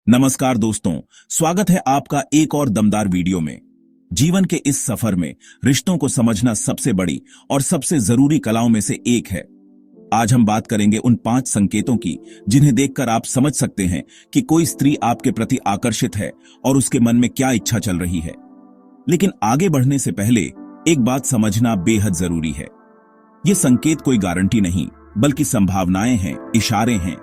नमस्कार दोस्तों, स्वागत है आपका एक और दमदार वीडियो में। जीवन के इस सफर में रिश्तों को समझना सबसे बड़ी और सबसे जरूरी कलाओं में से एक है। आज हम बात करेंगे उन 5 संकेतों की जिन्हें देखकर आप समझ सकते हैं कि कोई स्त्री आपके प्रति आकर्षित है और उसके मन में क्या इच्छा चल रही है। लेकिन आगे बढ़ने से पहले एक बात समझना बेहद जरूरी है। ये संकेत कोई गारंटी नहीं, बल्कि संभावनाएं हैं, इशारे हैं।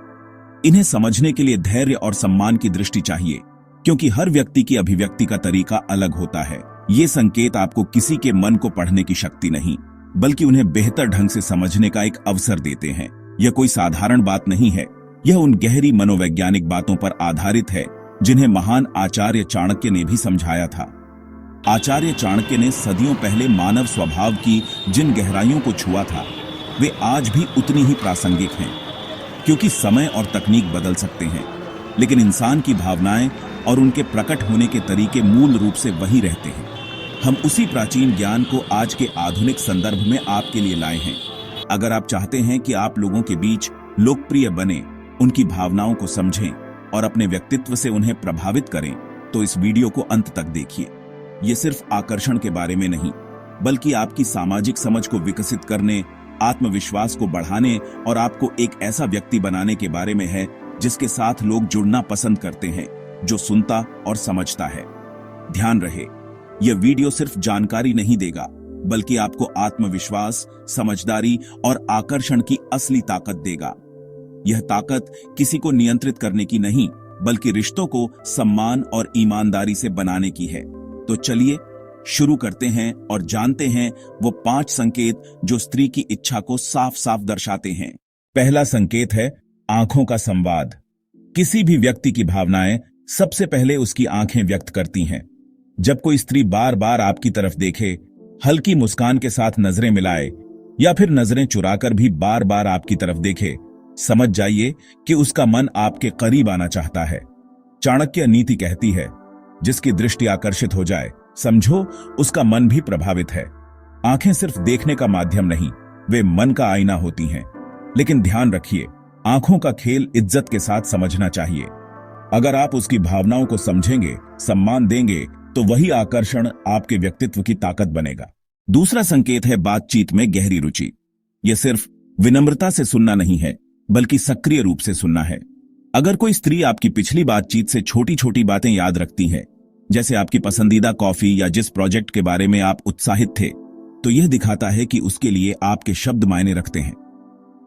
इन्हें समझने के लिए धैर्य और सम्मान की दृष्टि चाहिए, क्योंकि हर व्यक्ति की अभिव्यक्ति का तरीका अलग होता है। ये संकेत आपको किसी के मन को पढ़ने की शक्ति नहीं, बल्कि उन्हें बेहतर ढंग से समझने का एक अवसर देते हैं। यह कोई साधारण बात नहीं है, यह उन गहरी मनोवैज्ञानिक बातों पर आधारित है जिन्हें महान आचार्य चाणक्य ने भी समझाया था। आचार्य चाणक्य ने सदियों पहले मानव स्वभाव की जिन गहराइयों को छुआ था, वे आज भी उतनी ही प्रासंगिक हैं। क्योंकि समय और तकनीक बदल सकते हैं, लेकिन इंसान की भावनाएं और उनके प्रकट होने के तरीके मूल रूप से वही रहते हैं। हम उसी प्राचीन ज्ञान को आज के आधुनिक संदर्भ में आपके लिए लाए हैं। अगर आप चाहते हैं कि आप लोगों के बीच लोकप्रिय बने, उनकी भावनाओं को समझें और अपने व्यक्तित्व से उन्हें प्रभावित करें, तो इस वीडियो को अंत तक देखिए। ये सिर्फ आकर्षण के बारे में नहीं, बल्कि आपकी सामाजिक समझ को विकसित करने, आत्मविश्वास को बढ़ाने और आपको एक ऐसा व्यक्ति बनाने के बारे में है जिसके साथ लोग जुड़ना पसंद करते हैं, जो सुनता और समझता है। ध्यान रहे, यह वीडियो सिर्फ जानकारी नहीं देगा, बल्कि आपको आत्मविश्वास, समझदारी और आकर्षण की असली ताकत देगा। यह ताकत किसी को नियंत्रित करने की नहीं, बल्कि रिश्तों को सम्मान और ईमानदारी से बनाने की है। तो चलिए शुरू करते हैं और जानते हैं वो 5 संकेत जो स्त्री की इच्छा को साफ साफ दर्शाते हैं। पहला संकेत है आंखों का संवाद। किसी भी व्यक्ति की भावनाएं सबसे पहले उसकी आंखें व्यक्त करती हैं। जब कोई स्त्री बार बार आपकी तरफ देखे, हल्की मुस्कान के साथ नजरें मिलाए या फिर नजरें चुराकर भी बार बार आपकी तरफ देखे, समझ जाइए कि उसका मन आपके करीब आना चाहता है। चाणक्य नीति कहती है, जिसकी दृष्टि आकर्षित हो जाए, समझो उसका मन भी प्रभावित है। आंखें सिर्फ देखने का माध्यम नहीं, वे मन का आईना होती हैं। लेकिन ध्यान रखिए, आंखों का खेल इज्जत के साथ समझना चाहिए। अगर आप उसकी भावनाओं को समझेंगे, सम्मान देंगे, तो वही आकर्षण आपके व्यक्तित्व की ताकत बनेगा। दूसरा संकेत है बातचीत में गहरी रुचि। यह सिर्फ विनम्रता से सुनना नहीं है, बल्कि सक्रिय रूप से सुनना है। अगर कोई स्त्री आपकी पिछली बातचीत से छोटी छोटी बातें याद रखती है, जैसे आपकी पसंदीदा कॉफी या जिस प्रोजेक्ट के बारे में आप उत्साहित थे, तो यह दिखाता है कि उसके लिए आपके शब्द मायने रखते हैं।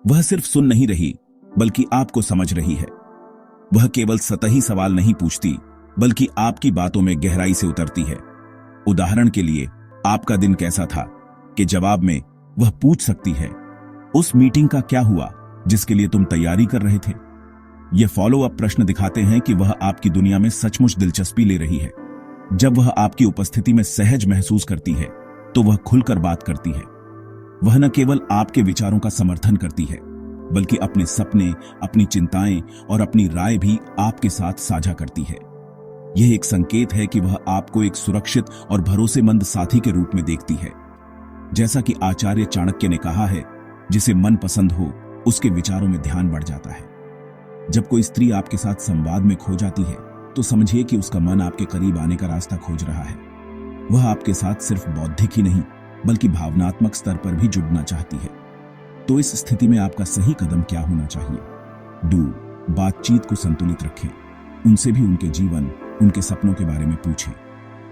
वह सिर्फ सुन नहीं रही, बल्कि आपको समझ रही है। वह केवल सतही सवाल नहीं पूछती, बल्कि आपकी बातों में गहराई से उतरती है। उदाहरण के लिए, आपका दिन कैसा था के जवाब में वह पूछ सकती है, उस मीटिंग का क्या हुआ जिसके लिए तुम तैयारी कर रहे थे। ये फॉलो अप प्रश्न दिखाते हैं कि वह आपकी दुनिया में सचमुच दिलचस्पी ले रही है। जब वह आपकी उपस्थिति में सहज महसूस करती है, तो वह खुलकर बात करती है। वह न केवल आपके विचारों का समर्थन करती है, बल्कि अपने सपने, अपनी चिंताएं और अपनी राय भी आपके साथ साझा करती है। यह एक संकेत है कि वह आपको एक सुरक्षित और भरोसेमंद साथी के रूप में देखती है। जैसा कि आचार्य चाणक्य ने कहा है, जिसे मन पसंद हो, उसके विचारों में ध्यान बढ़ जाता है। जब कोई स्त्री आपके साथ संवाद में खो जाती है, तो समझिए कि उसका मन आपके करीब आने का रास्ता खोज रहा है। वह आपके साथ सिर्फ बौद्धिक ही नहीं, बल्कि भावनात्मक स्तर पर भी जुड़ना चाहती है। तो इस स्थिति में आपका सही कदम क्या होना चाहिए? बातचीत को संतुलित रखें। उनसे भी उनके जीवन, उनके सपनों के बारे में पूछें।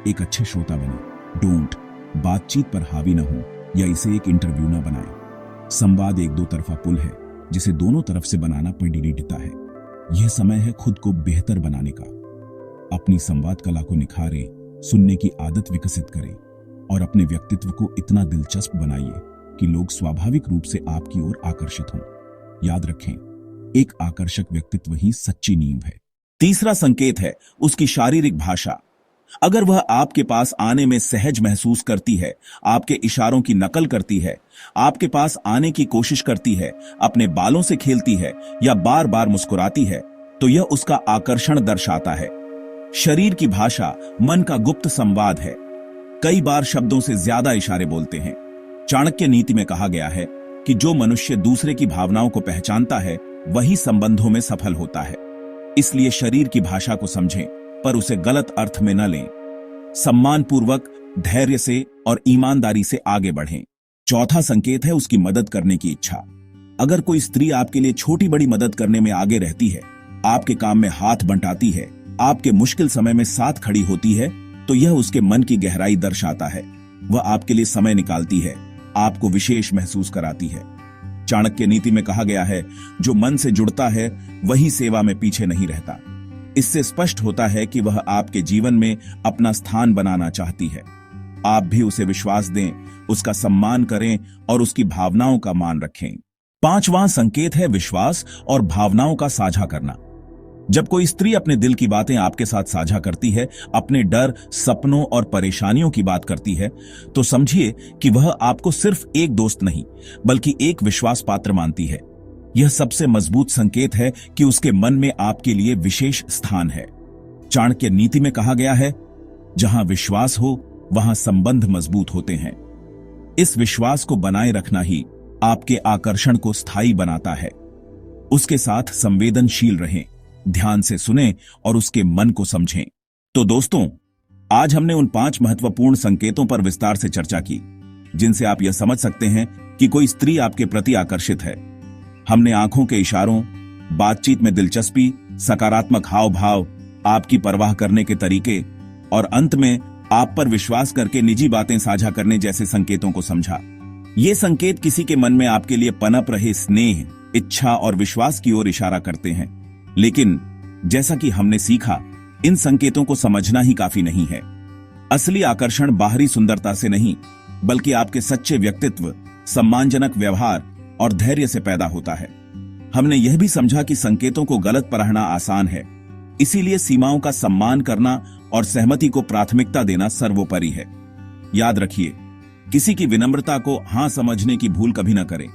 एक अच्छे श्रोता बने। बातचीत पर हावी न हो या इसे एक इंटरव्यू न बनाएं। संवाद एक दो तरफा पुल है, जिसे दोनों तरफ से बनाना पड़ता है। यह समय है खुद को बेहतर बनाने का। अपनी संवाद कला को निखारें, सुनने की आदत विकसित करें और अपने व्यक्तित्व को इतना दिलचस्प बनाइए कि लोग स्वाभाविक रूप से आपकी ओर आकर्षित हों। याद रखें, एक आकर्षक व्यक्तित्व ही सच्ची नींव है। तीसरा संकेत है उसकी शारीरिक भाषा। अगर वह आपके पास आने में सहज महसूस करती है, आपके इशारों की नकल करती है, आपके पास आने की कोशिश करती है, अपने बालों से खेलती है या बार बार मुस्कुराती है, तो यह उसका आकर्षण दर्शाता है। शरीर की भाषा मन का गुप्त संवाद है। कई बार शब्दों से ज्यादा इशारे बोलते हैं। चाणक्य नीति में कहा गया है कि जो मनुष्य दूसरे की भावनाओं को पहचानता है, वही संबंधों में सफल होता है। इसलिए शरीर की भाषा को समझें, पर उसे गलत अर्थ में न लें। सम्मानपूर्वक, धैर्य से और ईमानदारी से आगे बढ़ें। चौथा संकेत है उसकी मदद करने की इच्छा। अगर कोई स्त्री आपके लिए छोटी बड़ी मदद करने में आगे रहती है, आपके काम में हाथ बंटाती है, आपके मुश्किल समय में साथ खड़ी होती है, तो यह उसके मन की गहराई दर्शाता है। वह आपके लिए समय निकालती है, आपको विशेष महसूस कराती है। चाणक्य नीति में कहा गया है, जो मन से जुड़ता है वही सेवा में पीछे नहीं रहता। इससे स्पष्ट होता है कि वह आपके जीवन में अपना स्थान बनाना चाहती है। आप भी उसे विश्वास दें, उसका सम्मान करें और उसकी भावनाओं का मान रखें। पांचवां संकेत है विश्वास और भावनाओं का साझा करना। जब कोई स्त्री अपने दिल की बातें आपके साथ साझा करती है, अपने डर, सपनों और परेशानियों की बात करती है, तो समझिए कि वह आपको सिर्फ एक दोस्त नहीं, बल्कि एक विश्वास पात्र मानती है। यह सबसे मजबूत संकेत है कि उसके मन में आपके लिए विशेष स्थान है। चाणक्य नीति में कहा गया है, जहां विश्वास हो वहां संबंध मजबूत होते हैं। इस विश्वास को बनाए रखना ही आपके आकर्षण को स्थायी बनाता है। उसके साथ संवेदनशील रहें, ध्यान से सुनें और उसके मन को समझें। तो दोस्तों, आज हमने उन 5 महत्वपूर्ण संकेतों पर विस्तार से चर्चा की, जिनसे आप यह समझ सकते हैं कि कोई स्त्री आपके प्रति आकर्षित है। हमने आंखों के इशारों, बातचीत में दिलचस्पी, सकारात्मक हाव भाव, आपकी परवाह करने के तरीके और अंत में आप पर विश्वास करके निजी बातें साझा करने जैसे संकेतों को समझा। ये संकेत किसी के मन में आपके लिए पनप रहे स्नेह, इच्छा और विश्वास की ओर इशारा करते हैं। लेकिन जैसा कि हमने सीखा, इन संकेतों को समझना ही काफी नहीं है। असली आकर्षण बाहरी सुंदरता से नहीं, बल्कि आपके सच्चे व्यक्तित्व, सम्मानजनक व्यवहार और धैर्य से पैदा होता है। हमने यह भी समझा कि संकेतों को गलत पढ़ना आसान है, इसीलिए सीमाओं का सम्मान करना और सहमति को प्राथमिकता देना सर्वोपरि है। याद रखिए, किसी की विनम्रता को हां समझने की भूल कभी न करें।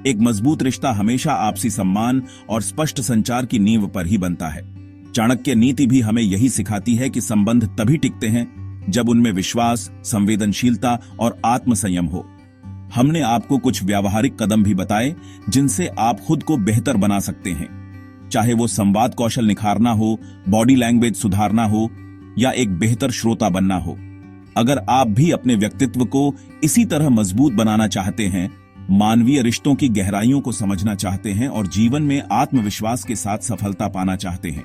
एक मजबूत रिश्ता हमेशा आपसी सम्मान और स्पष्ट संचार की नींव पर ही बनता है। चाणक्य नीति भी हमें यही सिखाती है कि संबंध तभी टिकते हैं जब उनमें विश्वास, संवेदनशीलता और आत्मसंयम हो। हमने आपको कुछ व्यावहारिक कदम भी बताए जिनसे आप खुद को बेहतर बना सकते हैं, चाहे वो संवाद कौशल निखारना हो, बॉडी लैंग्वेज सुधारना हो या एक बेहतर श्रोता बनना हो। अगर आप भी अपने व्यक्तित्व को इसी तरह मजबूत बनाना चाहते हैं, मानवीय रिश्तों की गहराइयों को समझना चाहते हैं और जीवन में आत्मविश्वास के साथ सफलता पाना चाहते हैं,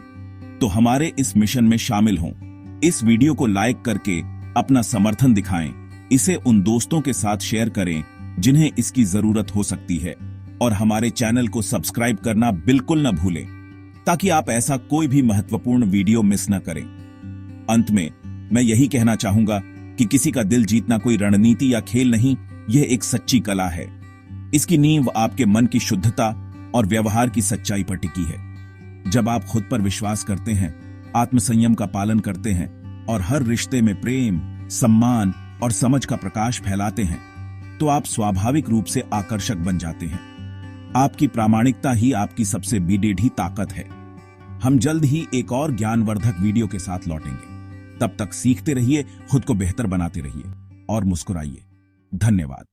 तो हमारे इस मिशन में शामिल हों। इस वीडियो को लाइक करके अपना समर्थन दिखाएं, इसे उन दोस्तों के साथ शेयर करें जिन्हें इसकी जरूरत हो सकती है, और हमारे चैनल को सब्सक्राइब करना बिल्कुल न भूलें, ताकि आप ऐसा कोई भी महत्वपूर्ण वीडियो मिस न करें। अंत में मैं यही कहना चाहूंगा कि किसी का दिल जीतना कोई रणनीति या खेल नहीं, यह एक सच्ची कला है। इसकी नींव आपके मन की शुद्धता और व्यवहार की सच्चाई पर टिकी है। जब आप खुद पर विश्वास करते हैं, आत्मसंयम का पालन करते हैं और हर रिश्ते में प्रेम, सम्मान और समझ का प्रकाश फैलाते हैं, तो आप स्वाभाविक रूप से आकर्षक बन जाते हैं। आपकी प्रामाणिकता ही आपकी सबसे बेडेढ़ी ताकत है। हम जल्द ही एक और ज्ञानवर्धक वीडियो के साथ लौटेंगे। तब तक सीखते रहिए, खुद को बेहतर बनाते रहिए और मुस्कुराइए। धन्यवाद।